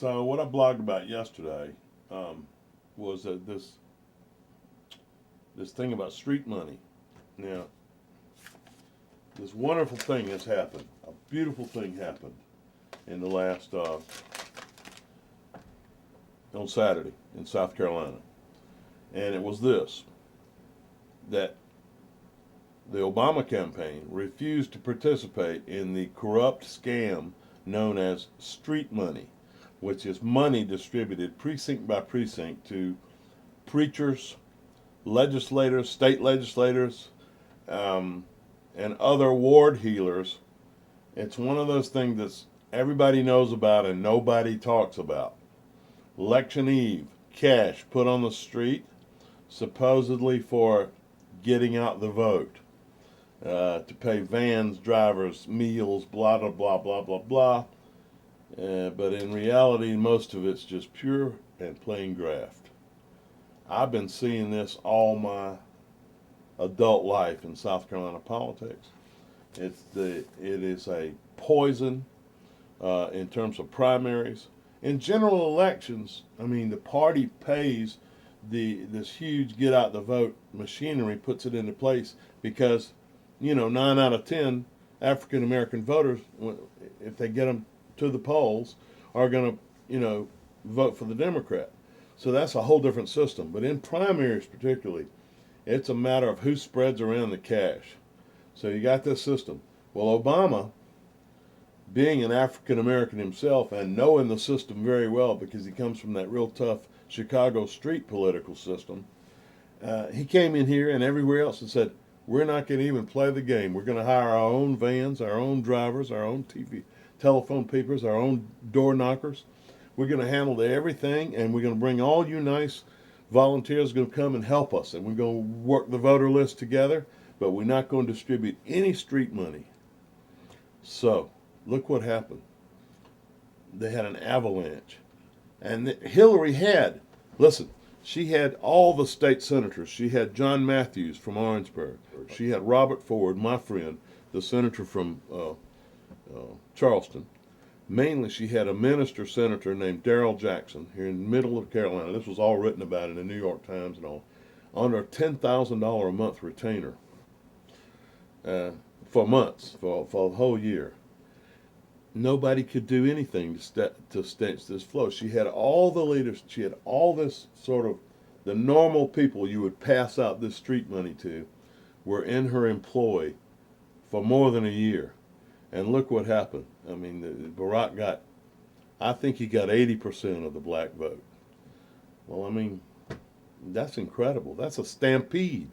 So what I blogged about yesterday was that this thing about street money. Now, this wonderful thing has happened. A beautiful thing happened in the last on Saturday in South Carolina, and it was this: that the Obama campaign refused to participate in the corrupt scam known as street money, which is money distributed precinct by precinct to preachers, legislators, state legislators, and other ward healers. It's one of those things that everybody knows about and nobody talks about. Election Eve, cash put on the street, supposedly for getting out the vote, to pay vans, drivers, meals, blah, blah, blah, blah, blah, blah. But in reality, most of it's just pure and plain graft. I've been seeing this all my adult life in South Carolina politics. It is a poison in terms of primaries. In general elections, I mean, the party pays this huge get out the vote machinery, puts it into place because, 9 out of 10 African American voters, if they get them to the polls, are going to, vote for the Democrat. So that's a whole different system. But in primaries particularly, it's a matter of who spreads around the cash. So you got this system. Well, Obama, being an African American himself and knowing the system very well because he comes from that real tough Chicago street political system, he came in here and everywhere else and said, we're not going to even play the game. We're going to hire our own vans, our own drivers, our own telephone peepers, our own door knockers. We're going to handle everything, and we're going to bring all you nice volunteers going to come and help us, and we're going to work the voter list together, but we're not going to distribute any street money. So look what happened. They had an avalanche. And Hillary had, listen, she had all the state senators. She had John Matthews from Orangeburg. She had Robert Ford, my friend, the senator from Charleston. Mainly, she had a minister senator named Darrell Jackson here in the middle of Carolina. This was all written about in the New York Times and all. Under a $10,000 a month retainer for months, for the whole year. Nobody could do anything to stanch this flow. She had all the leaders. She had all this sort of, the normal people you would pass out this street money to were in her employ for more than a year. And look what happened. I mean, Barack got, I think he got 80% of the black vote. Well, I mean, that's incredible. That's a stampede.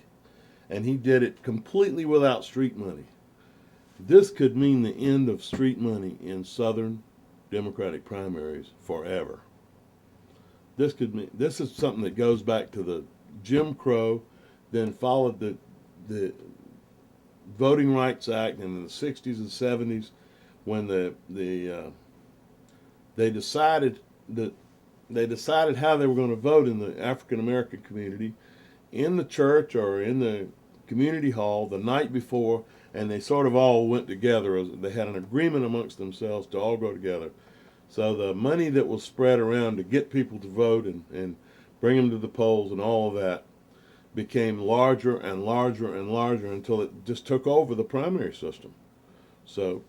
And he did it completely without street money. This could mean the end of street money in Southern Democratic primaries forever. This is something that goes back to the Jim Crow, then followed the Voting Rights Act in the 60s and 70s, when they decided how they were going to vote in the African American community, in the church or in the community hall the night before, and they sort of all went together. They had an agreement amongst themselves to all go together. So the money that was spread around to get people to vote and bring them to the polls and all of that became larger and larger and larger until it just took over the primary system. So,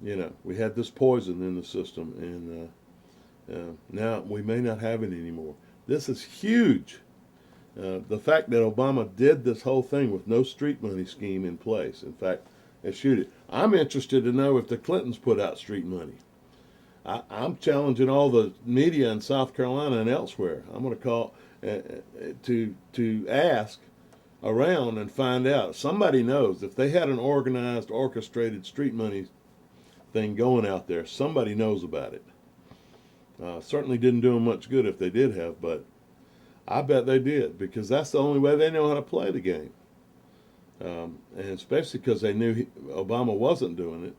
we had this poison in the system, and now we may not have it anymore. This is huge. The fact that Obama did this whole thing with no street money scheme in place. In fact, eschewed it. I'm interested to know if the Clintons put out street money. I'm challenging all the media in South Carolina and elsewhere. I'm going to call to ask around and find out. Somebody knows if they had an organized, orchestrated street money thing going out there. Somebody knows about it. Certainly didn't do them much good if they did have, but I bet they did, because that's the only way they know how to play the game. And especially because they knew Obama wasn't doing it.